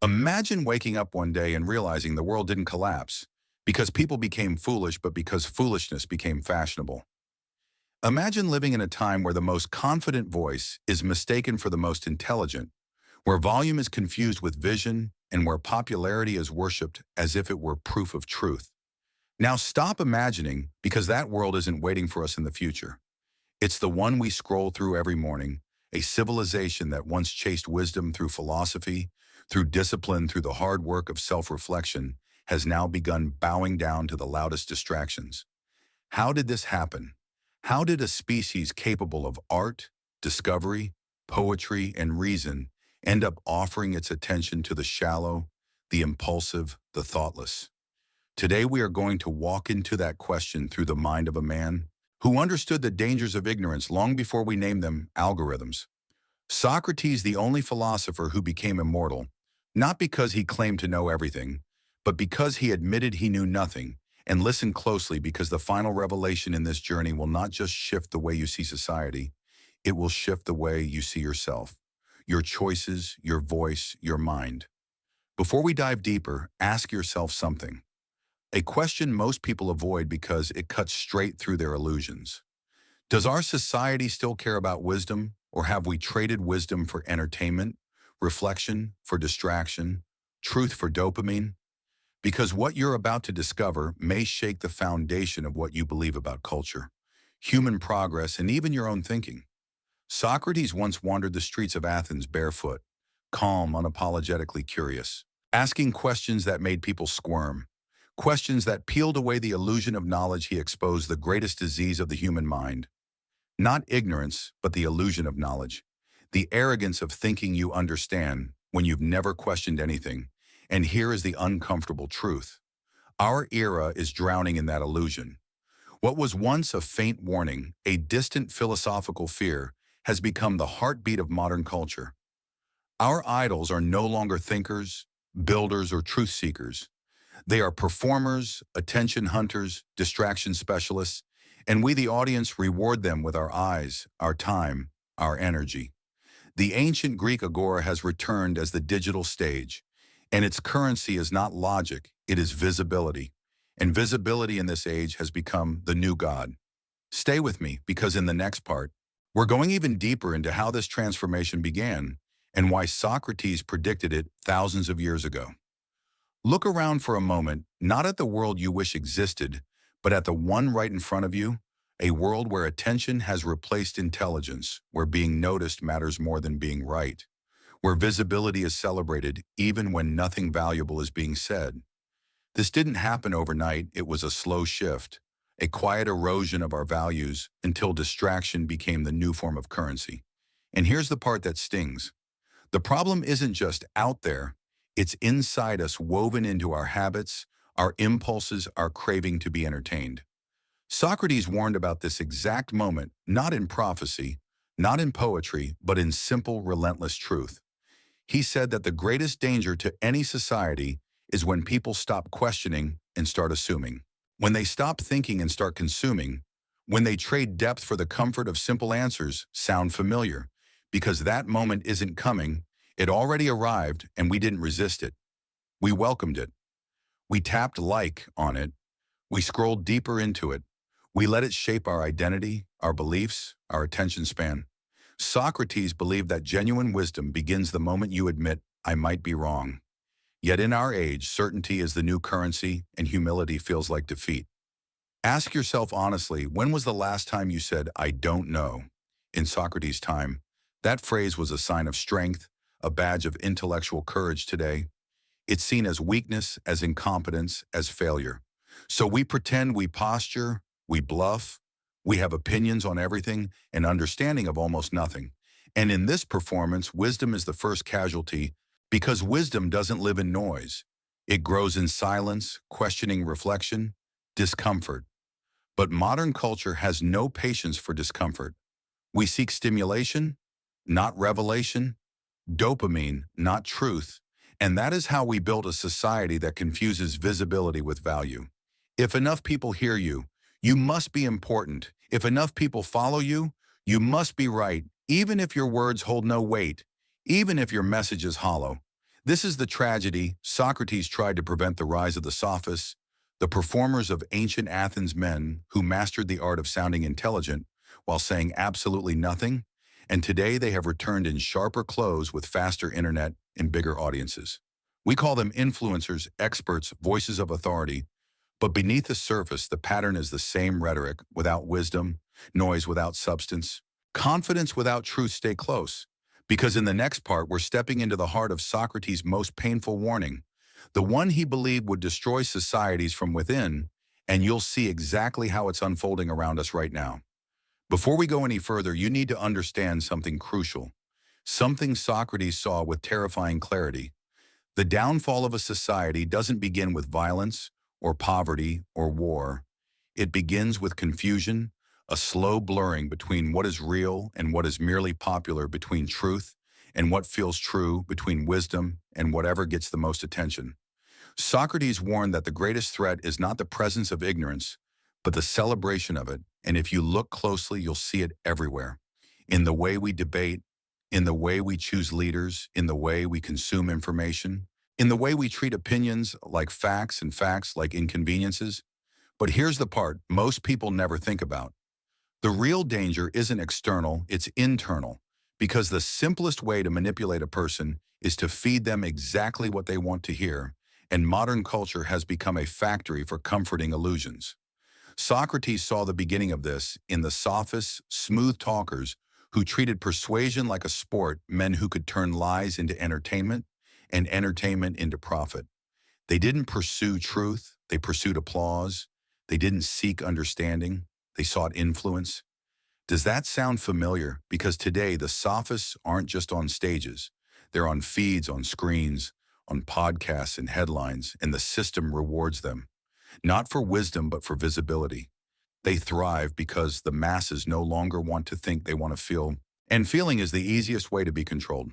Imagine waking up one day and realizing the world didn't collapse because people became foolish, but because foolishness became fashionable. Imagine living in a time where the most confident voice is mistaken for the most intelligent, where volume is confused with vision, and where popularity is worshipped as if it were proof of truth. Now stop imagining, because that world isn't waiting for us in the future. It's the one we scroll through every morning, a civilization that once chased wisdom through philosophy, through discipline, through the hard work of self-reflection, has now begun bowing down to the loudest distractions. How did this happen? How did a species capable of art, discovery, poetry, and reason end up offering its attention to the shallow, the impulsive, the thoughtless? Today we are going to walk into that question through the mind of a man who understood the dangers of ignorance long before we named them algorithms. Socrates, the only philosopher who became immortal, not because he claimed to know everything, but because he admitted he knew nothing. And listen closely, because the final revelation in this journey will not just shift the way you see society, it will shift the way you see yourself, your choices, your voice, your mind. Before we dive deeper, ask yourself something. A question most people avoid because it cuts straight through their illusions. Does our society still care about wisdom, or have we traded wisdom for entertainment, reflection for distraction, truth for dopamine? Because what you're about to discover may shake the foundation of what you believe about culture, human progress, and even your own thinking. Socrates once wandered the streets of Athens barefoot, calm, unapologetically curious, asking questions that made people squirm, questions that peeled away the illusion of knowledge. He exposed the greatest disease of the human mind. Not ignorance, but the illusion of knowledge. The arrogance of thinking you understand when you've never questioned anything. And here is the uncomfortable truth. Our era is drowning in that illusion. What was once a faint warning, a distant philosophical fear, has become the heartbeat of modern culture. Our idols are no longer thinkers, builders, or truth seekers. They are performers, attention hunters, distraction specialists, and we, the audience, reward them with our eyes, our time, our energy. The ancient Greek agora has returned as the digital stage, and its currency is not logic, it is visibility. And visibility in this age has become the new god. Stay with me, because in the next part, we're going even deeper into how this transformation began and why Socrates predicted it thousands of years ago. Look around for a moment, not at the world you wish existed, but at the one right in front of you, a world where attention has replaced intelligence, where being noticed matters more than being right, where visibility is celebrated even when nothing valuable is being said. This didn't happen overnight. It was a slow shift, a quiet erosion of our values until distraction became the new form of currency. And here's the part that stings. The problem isn't just out there, it's inside us, woven into our habits, our impulses, our craving to be entertained. Socrates warned about this exact moment, not in prophecy, not in poetry, but in simple, relentless truth. He said that the greatest danger to any society is when people stop questioning and start assuming. When they stop thinking and start consuming. When they trade depth for the comfort of simple answers. Sound familiar? Because that moment isn't coming. It already arrived, and we didn't resist it. We welcomed it. We tapped like on it. We scrolled deeper into it. We let it shape our identity, our beliefs, our attention span. Socrates believed that genuine wisdom begins the moment you admit, I might be wrong. Yet in our age, certainty is the new currency, and humility feels like defeat. Ask yourself honestly, when was the last time you said, I don't know? In Socrates' time, that phrase was a sign of strength, a badge of intellectual courage. Today, it's seen as weakness, as incompetence, as failure. So we pretend, we posture, we bluff, we have opinions on everything and understanding of almost nothing. And in this performance, wisdom is the first casualty, because wisdom doesn't live in noise. It grows in silence, questioning, reflection, discomfort. But modern culture has no patience for discomfort. We seek stimulation, not revelation, dopamine, not truth. And that is how we build a society that confuses visibility with value. If enough people hear you, you must be important. If enough people follow you, you must be right, even if your words hold no weight, even if your message is hollow. This is the tragedy. Socrates tried to prevent the rise of the sophists, the performers of ancient Athens, men who mastered the art of sounding intelligent while saying absolutely nothing, and today they have returned in sharper clothes with faster internet and bigger audiences. We call them influencers, experts, voices of authority, but beneath the surface, the pattern is the same rhetoric without wisdom, noise without substance, confidence without truth. Stay close, because in the next part, we're stepping into the heart of Socrates' most painful warning, the one he believed would destroy societies from within, and you'll see exactly how it's unfolding around us right now. Before we go any further, you need to understand something crucial, something Socrates saw with terrifying clarity. The downfall of a society doesn't begin with violence or poverty or war. It begins with confusion, a slow blurring between what is real and what is merely popular, between truth and what feels true, between wisdom and whatever gets the most attention. Socrates warned that the greatest threat is not the presence of ignorance, but the celebration of it. And if you look closely, you'll see it everywhere. In the way we debate, in the way we choose leaders, in the way we consume information, in the way we treat opinions like facts and facts like inconveniences. But here's the part most people never think about. The real danger isn't external, it's internal. Because the simplest way to manipulate a person is to feed them exactly what they want to hear, and modern culture has become a factory for comforting illusions. Socrates saw the beginning of this in the sophists, smooth talkers, who treated persuasion like a sport, men who could turn lies into entertainment and entertainment into profit. They didn't pursue truth, they pursued applause. They didn't seek understanding, they sought influence. Does that sound familiar? Because today the sophists aren't just on stages. They're on feeds, on screens, on podcasts and headlines, and the system rewards them. Not for wisdom, but for visibility. They thrive because the masses no longer want to think, they want to feel. And feeling is the easiest way to be controlled.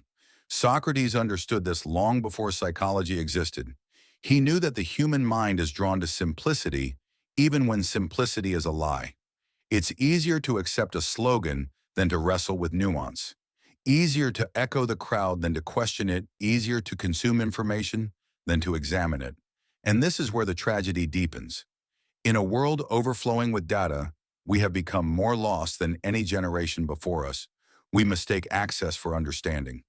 Socrates understood this long before psychology existed. He knew that the human mind is drawn to simplicity, even when simplicity is a lie. It's easier to accept a slogan than to wrestle with nuance. Easier to echo the crowd than to question it. Easier to consume information than to examine it. And this is where the tragedy deepens. In a world overflowing with data, we have become more lost than any generation before us. We mistake access for understanding.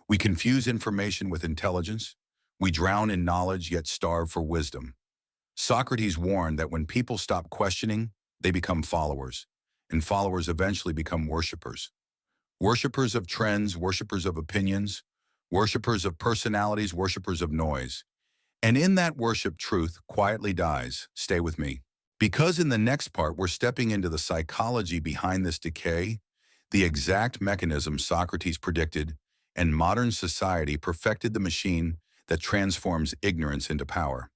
We confuse information with intelligence. We drown in knowledge yet starve for wisdom. Socrates warned that when people stop questioning, they become followers, and followers eventually become worshipers. Worshippers of trends, worshippers of opinions, worshippers of personalities, worshippers of noise. And in that worship, truth quietly dies. Stay with me. Because in the next part, we're stepping into the psychology behind this decay, the exact mechanism Socrates predicted, and modern society perfected the machine that transforms ignorance into power.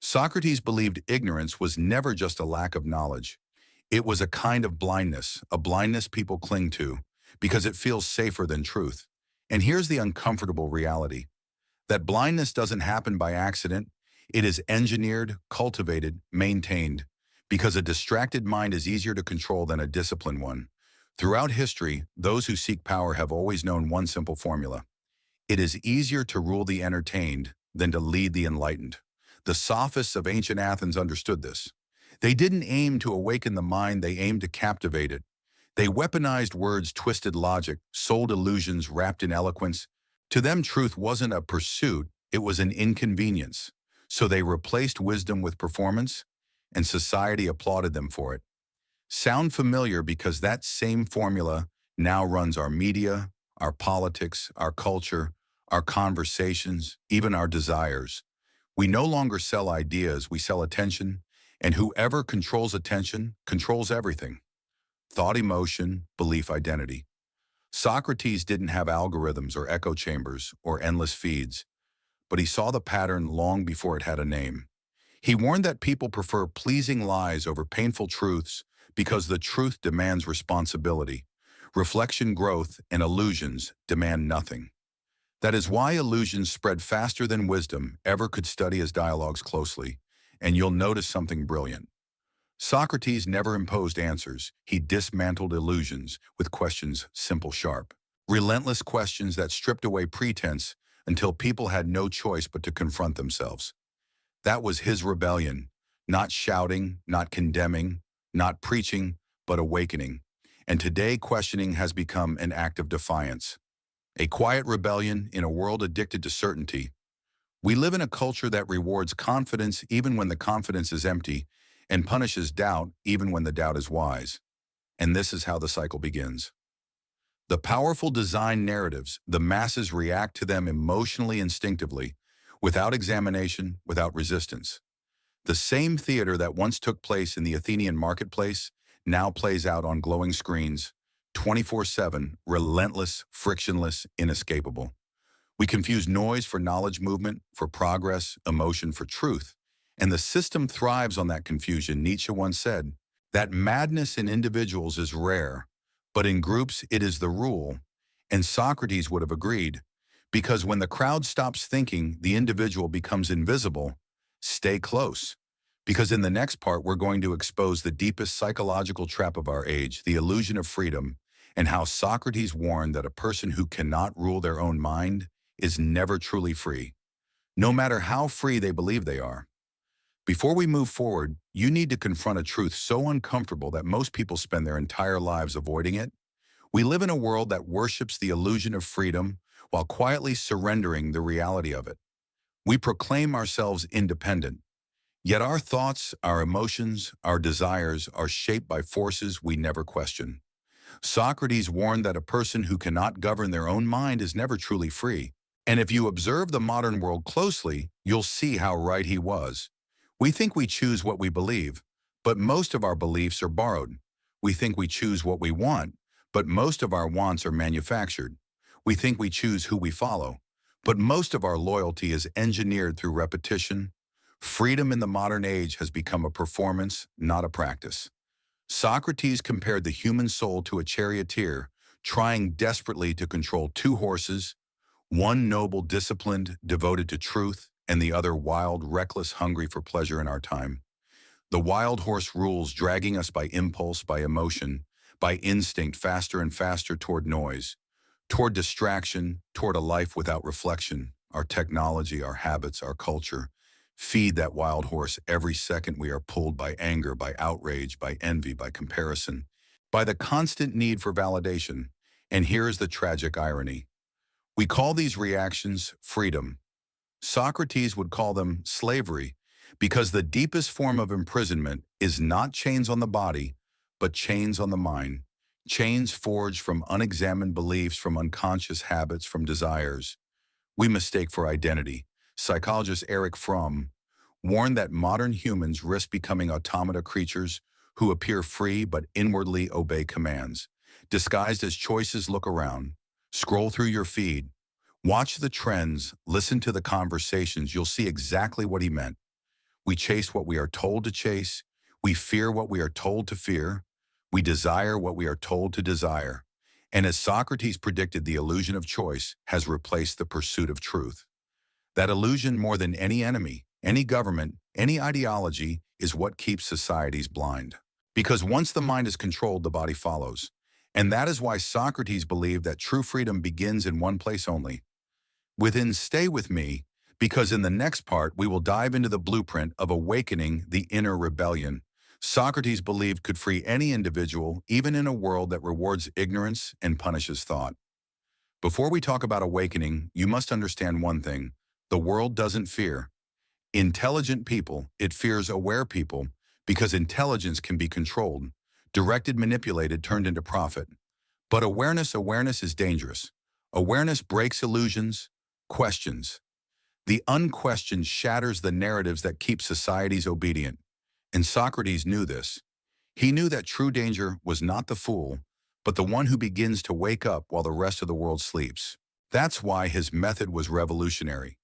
Socrates believed ignorance was never just a lack of knowledge. It was a kind of blindness, a blindness people cling to because it feels safer than truth. And here's the uncomfortable reality. That blindness doesn't happen by accident. It is engineered, cultivated, maintained, because a distracted mind is easier to control than a disciplined one. Throughout history, those who seek power have always known one simple formula. It is easier to rule the entertained than to lead the enlightened. The sophists of ancient Athens understood this. They didn't aim to awaken the mind, they aimed to captivate it. They weaponized words, twisted logic, sold illusions wrapped in eloquence. To them, truth wasn't a pursuit, it was an inconvenience. So they replaced wisdom with performance, and society applauded them for it. Sound familiar? Because that same formula now runs our media, our politics, our culture, our conversations, even our desires. We no longer sell ideas, we sell attention, and whoever controls attention controls everything. Thought, emotion, belief, identity. Socrates didn't have algorithms or echo chambers or endless feeds, but he saw the pattern long before it had a name. He warned that people prefer pleasing lies over painful truths because the truth demands responsibility. Reflection, growth, and illusions demand nothing. That is why illusions spread faster than wisdom ever could. Study his dialogues closely, and you'll notice something brilliant. Socrates never imposed answers. He dismantled illusions with questions simple, sharp. Relentless questions that stripped away pretense until people had no choice but to confront themselves. That was his rebellion, not shouting, not condemning, not preaching, but awakening. And today, questioning has become an act of defiance. A quiet rebellion in a world addicted to certainty. We live in a culture that rewards confidence even when the confidence is empty, and punishes doubt even when the doubt is wise. And this is how the cycle begins. The powerful design narratives, the masses react to them emotionally instinctively, without examination, without resistance. The same theater that once took place in the Athenian marketplace now plays out on glowing screens, 24/7, relentless, frictionless, inescapable. We confuse noise for knowledge movement, for progress, emotion for truth. And the system thrives on that confusion. Nietzsche once said, that madness in individuals is rare, but in groups it is the rule. And Socrates would have agreed, because when the crowd stops thinking, the individual becomes invisible. Stay close, because in the next part we're going to expose the deepest psychological trap of our age, the illusion of freedom, and how Socrates warned that a person who cannot rule their own mind is never truly free, no matter how free they believe they are. Before we move forward, you need to confront a truth so uncomfortable that most people spend their entire lives avoiding it. We live in a world that worships the illusion of freedom while quietly surrendering the reality of it. We proclaim ourselves independent, yet our thoughts, our emotions, our desires are shaped by forces we never question. Socrates warned that a person who cannot govern their own mind is never truly free. And if you observe the modern world closely, you'll see how right he was. We think we choose what we believe, but most of our beliefs are borrowed. We think we choose what we want, but most of our wants are manufactured. We think we choose who we follow, but most of our loyalty is engineered through repetition. Freedom in the modern age has become a performance, not a practice. Socrates compared the human soul to a charioteer, trying desperately to control two horses, one noble, disciplined, devoted to truth, and the other wild, reckless, hungry for pleasure in our time. The wild horse rules, dragging us by impulse, by emotion, by instinct, faster and faster toward noise, toward distraction, toward a life without reflection. Our technology, our habits, our culture feed that wild horse. Every second we are pulled by anger, by outrage, by envy, by comparison, by the constant need for validation. And here is the tragic irony. We call these reactions freedom. Socrates would call them slavery, because the deepest form of imprisonment is not chains on the body, but chains on the mind. Chains forged from unexamined beliefs, from unconscious habits, from desires we mistake for identity. Psychologist Eric Fromm warned that modern humans risk becoming automata creatures who appear free but inwardly obey commands. Disguised as choices, look around, scroll through your feed, watch the trends, listen to the conversations, you'll see exactly what he meant. We chase what we are told to chase. We fear what we are told to fear. We desire what we are told to desire. And as Socrates predicted, the illusion of choice has replaced the pursuit of truth. That illusion, more than any enemy, any government, any ideology, is what keeps societies blind. Because once the mind is controlled, the body follows. And that is why Socrates believed that true freedom begins in one place only. Within Stay With Me, because in the next part we will dive into the blueprint of awakening the inner rebellion Socrates believed could free any individual, even in a world that rewards ignorance and punishes thought. Before we talk about awakening, you must understand one thing. The world doesn't fear intelligent people, it fears aware people, because intelligence can be controlled, directed, manipulated, turned into profit. But awareness is dangerous. Awareness breaks illusions, questions. The unquestioned shatters the narratives that keep societies obedient. And Socrates knew this. He knew that true danger was not the fool, but the one who begins to wake up while the rest of the world sleeps. That's why his method was revolutionary.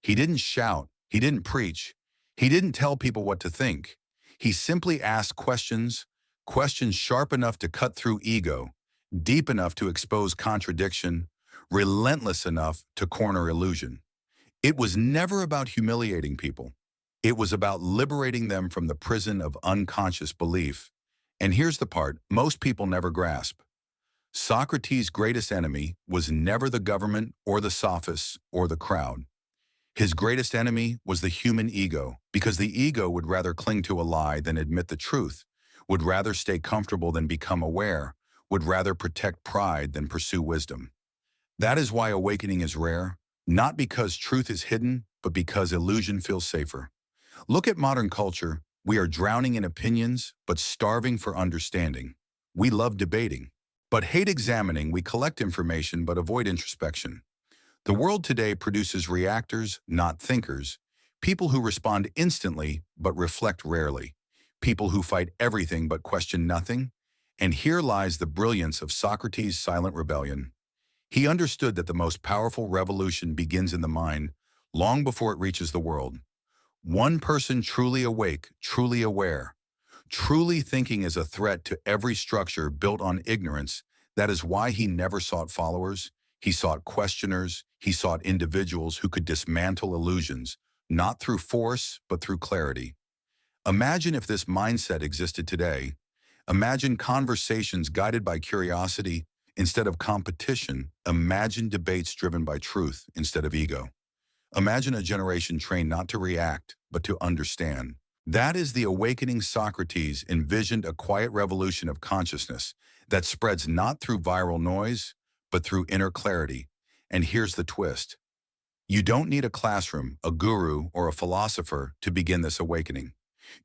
He didn't shout, he didn't preach, he didn't tell people what to think. He simply asked questions, questions sharp enough to cut through ego, deep enough to expose contradiction, relentless enough to corner illusion. It was never about humiliating people. It was about liberating them from the prison of unconscious belief. And here's the part most people never grasp. Socrates' greatest enemy was never the government or the sophists or the crowd. His greatest enemy was the human ego, because the ego would rather cling to a lie than admit the truth, would rather stay comfortable than become aware, would rather protect pride than pursue wisdom. That is why awakening is rare, not because truth is hidden, but because illusion feels safer. Look at modern culture. We are drowning in opinions, but starving for understanding. We love debating, but hate examining. We collect information, but avoid introspection. The world today produces reactors, not thinkers, people who respond instantly but reflect rarely, people who fight everything but question nothing. And here lies the brilliance of Socrates' silent rebellion. He understood that the most powerful revolution begins in the mind, long before it reaches the world. One person truly awake, truly aware, truly thinking is a threat to every structure built on ignorance. That is why he never sought followers. He sought questioners. He sought individuals who could dismantle illusions, not through force, but through clarity. Imagine if this mindset existed today. Imagine conversations guided by curiosity instead of competition. Imagine debates driven by truth instead of ego. Imagine a generation trained not to react, but to understand. That is the awakening. Socrates envisioned a quiet revolution of consciousness that spreads not through viral noise, but through inner clarity. And here's the twist. You don't need a classroom, a guru, or a philosopher to begin this awakening.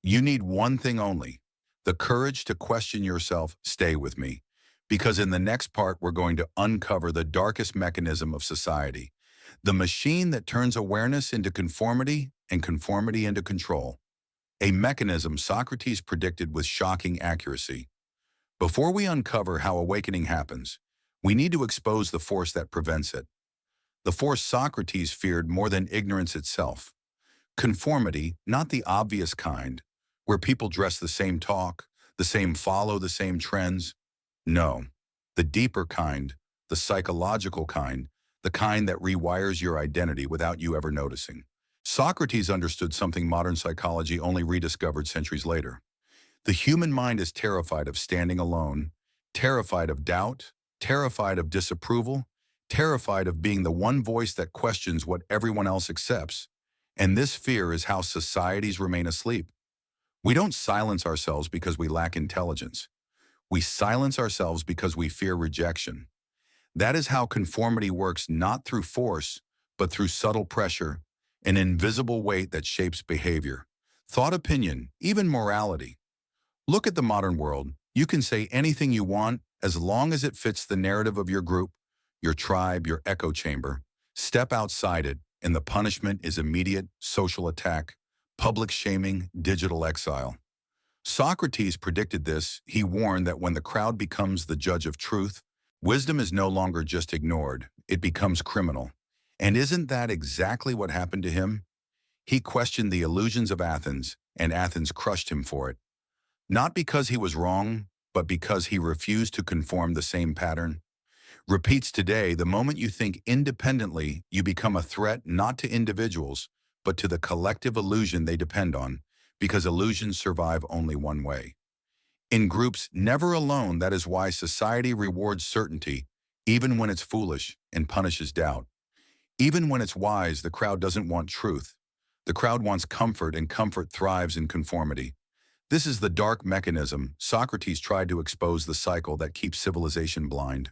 You need one thing only, the courage to question yourself. Stay with me, because in the next part, we're going to uncover the darkest mechanism of society, the machine that turns awareness into conformity and conformity into control. A mechanism Socrates predicted with shocking accuracy. Before we uncover how awakening happens, we need to expose the force that prevents it. The force Socrates feared more than ignorance itself. Conformity, not the obvious kind, where people dress the same, talk the same, follow the same trends. No, the deeper kind, the psychological kind, the kind that rewires your identity without you ever noticing. Socrates understood something modern psychology only rediscovered centuries later. The human mind is terrified of standing alone, terrified of doubt, terrified of disapproval, terrified of being the one voice that questions what everyone else accepts. And this fear is how societies remain asleep. We don't silence ourselves because we lack intelligence. We silence ourselves because we fear rejection. That is how conformity works, not through force, but through subtle pressure, an invisible weight that shapes behavior, thought, opinion, even morality. Look at the modern world. You can say anything you want as long as it fits the narrative of your group, your tribe, your echo chamber. Step outside it, and the punishment is immediate: social attack, public shaming, digital exile. Socrates predicted this. He warned that when the crowd becomes the judge of truth, wisdom is no longer just ignored, it becomes criminal. And isn't that exactly what happened to him? He questioned the illusions of Athens, and Athens crushed him for it. Not because he was wrong, but because he refused to conform the same pattern. Repeats today. The moment you think independently, you become a threat not to individuals, but to the collective illusion they depend on, because illusions survive only one way: in groups, never alone. That is why society rewards certainty, even when it's foolish, and punishes doubt. Even when it's wise, the crowd doesn't want truth. The crowd wants comfort, and comfort thrives in conformity. This is the dark mechanism. Socrates tried to expose the cycle that keeps civilization blind.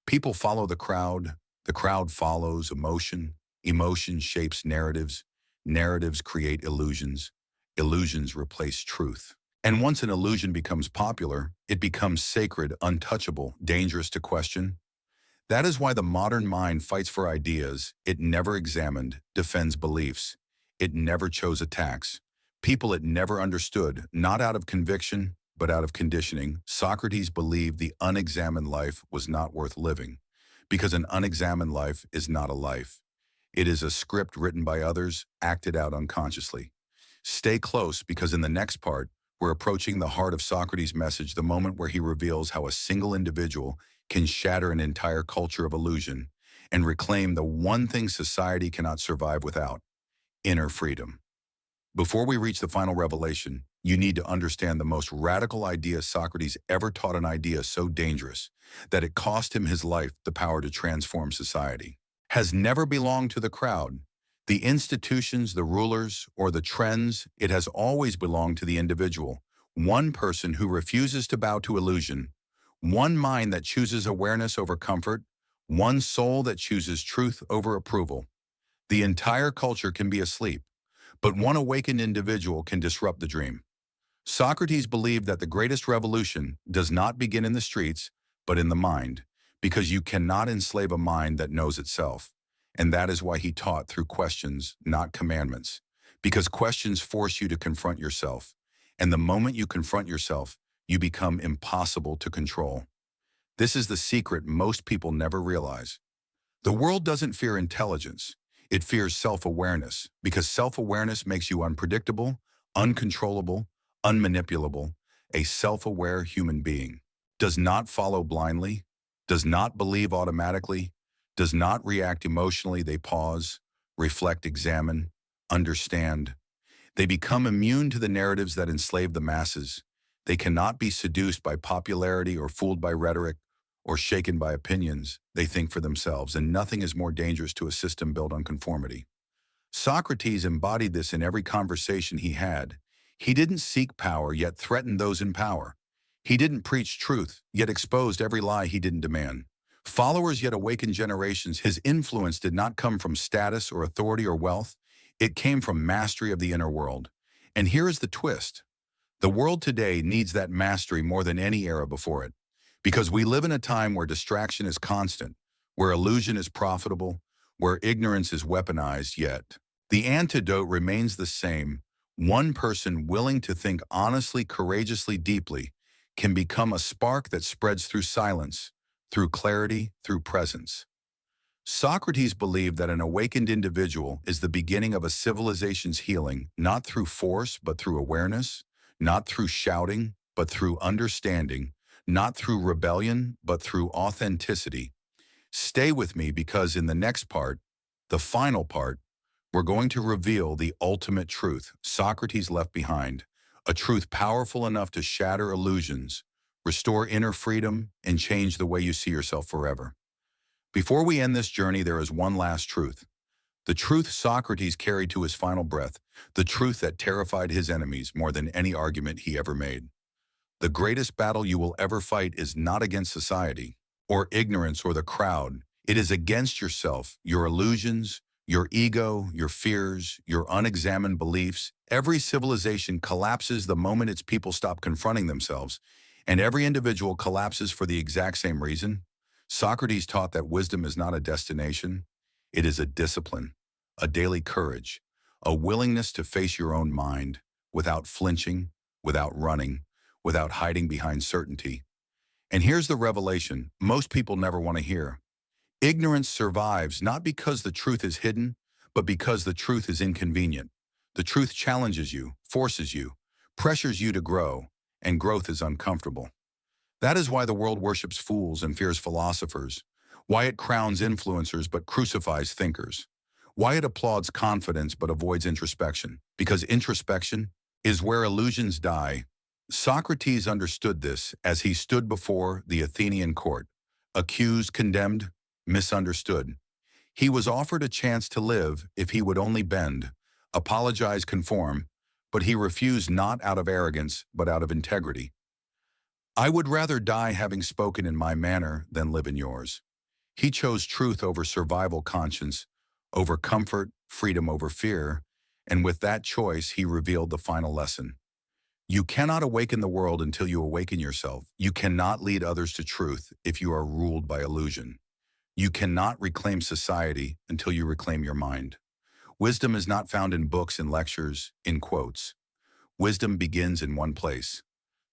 People follow the crowd follows emotion, emotion shapes narratives, narratives create illusions, illusions replace truth. And once an illusion becomes popular, it becomes sacred, untouchable, dangerous to question. That is why the modern mind fights for ideas it never examined, defends beliefs it never chose, attacks people it never understood, not out of conviction, but out of conditioning. Socrates believed the unexamined life was not worth living, because an unexamined life is not a life. It is a script written by others, acted out unconsciously. Stay close, because in the next part, we're approaching the heart of Socrates' message, the moment where he reveals how a single individual can shatter an entire culture of illusion and reclaim the one thing society cannot survive without: inner freedom. Before we reach the final revelation, you need to understand the most radical idea Socrates ever taught, an idea so dangerous that it cost him his life, the power to transform society. Has never belonged to the crowd, the institutions, the rulers, or the trends. It has always belonged to the individual, one person who refuses to bow to illusion, one mind that chooses awareness over comfort, one soul that chooses truth over approval. The entire culture can be asleep, but one awakened individual can disrupt the dream. Socrates believed that the greatest revolution does not begin in the streets, but in the mind, because you cannot enslave a mind that knows itself. And that is why he taught through questions, not commandments, because questions force you to confront yourself. And the moment you confront yourself, you become impossible to control. This is the secret most people never realize. The world doesn't fear intelligence. It fears self-awareness, because self-awareness makes you unpredictable, uncontrollable, unmanipulable. A self-aware human being does not follow blindly, does not believe automatically, does not react emotionally. They pause, reflect, examine, understand. They become immune to the narratives that enslave the masses. They cannot be seduced by popularity or fooled by rhetoric or shaken by opinions. They think for themselves, and nothing is more dangerous to a system built on conformity. Socrates embodied this in every conversation he had. He didn't seek power, yet threatened those in power. He didn't preach truth, yet exposed every lie he didn't demand. Followers yet awakened generations. His influence did not come from status or authority or wealth. It came from mastery of the inner world. And here is the twist. The world today needs that mastery more than any era before it, because we live in a time where distraction is constant, where illusion is profitable, where ignorance is weaponized. Yet the antidote remains the same. One person willing to think honestly, courageously, deeply can become a spark that spreads through silence, through clarity, through presence. Socrates believed that an awakened individual is the beginning of a civilization's healing, not through force, but through awareness, not through shouting, but through understanding, not through rebellion, but through authenticity. Stay with me, because in the next part, the final part, we're going to reveal the ultimate truth Socrates left behind, a truth powerful enough to shatter illusions, restore inner freedom, and change the way you see yourself forever. Before we end this journey, there is one last truth. The truth Socrates carried to his final breath, the truth that terrified his enemies more than any argument he ever made. The greatest battle you will ever fight is not against society, or ignorance, or the crowd. It is against yourself, your illusions, your ego, your fears, your unexamined beliefs. Every civilization collapses the moment its people stop confronting themselves, and every individual collapses for the exact same reason. Socrates taught that wisdom is not a destination, it is a discipline, a daily courage, a willingness to face your own mind without flinching, without running, without hiding behind certainty. And here's the revelation most people never want to hear. Ignorance survives not because the truth is hidden, but because the truth is inconvenient. The truth challenges you, forces you, pressures you to grow, and growth is uncomfortable. That is why the world worships fools and fears philosophers, why it crowns influencers but crucifies thinkers, why it applauds confidence but avoids introspection, because introspection is where illusions die. Socrates understood this as he stood before the Athenian court, accused, condemned, misunderstood. He was offered a chance to live if he would only bend, apologize, conform, but he refused, not out of arrogance, but out of integrity. I would rather die having spoken in my manner than live in yours. He chose truth over survival, conscience over comfort, freedom over fear, and with that choice, he revealed the final lesson. You cannot awaken the world until you awaken yourself. You cannot lead others to truth if you are ruled by illusion. You cannot reclaim society until you reclaim your mind. Wisdom is not found in books and lectures, in quotes. Wisdom begins in one place.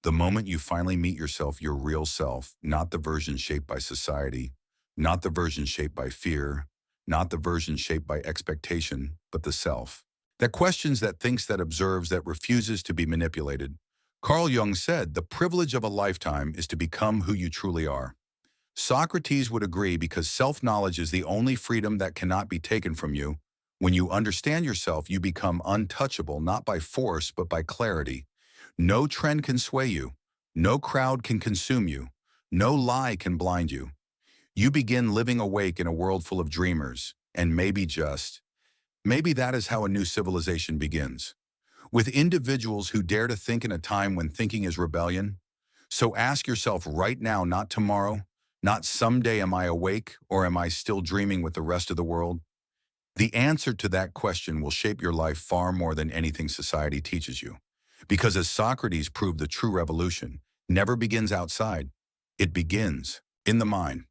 The moment you finally meet yourself, your real self, not the version shaped by society, not the version shaped by fear, not the version shaped by expectation, but the self. That questions, that thinks, that observes, that refuses to be manipulated. Carl Jung said, the privilege of a lifetime is to become who you truly are. Socrates would agree, because self-knowledge is the only freedom that cannot be taken from you. When you understand yourself, you become untouchable, not by force, but by clarity. No trend can sway you. No crowd can consume you. No lie can blind you. You begin living awake in a world full of dreamers, and maybe that is how a new civilization begins. With individuals who dare to think in a time when thinking is rebellion. So ask yourself right now, not tomorrow, not someday am I awake or am I still dreaming with the rest of the world? The answer to that question will shape your life far more than anything society teaches you. Because as Socrates proved, the true revolution never begins outside. It begins in the mind.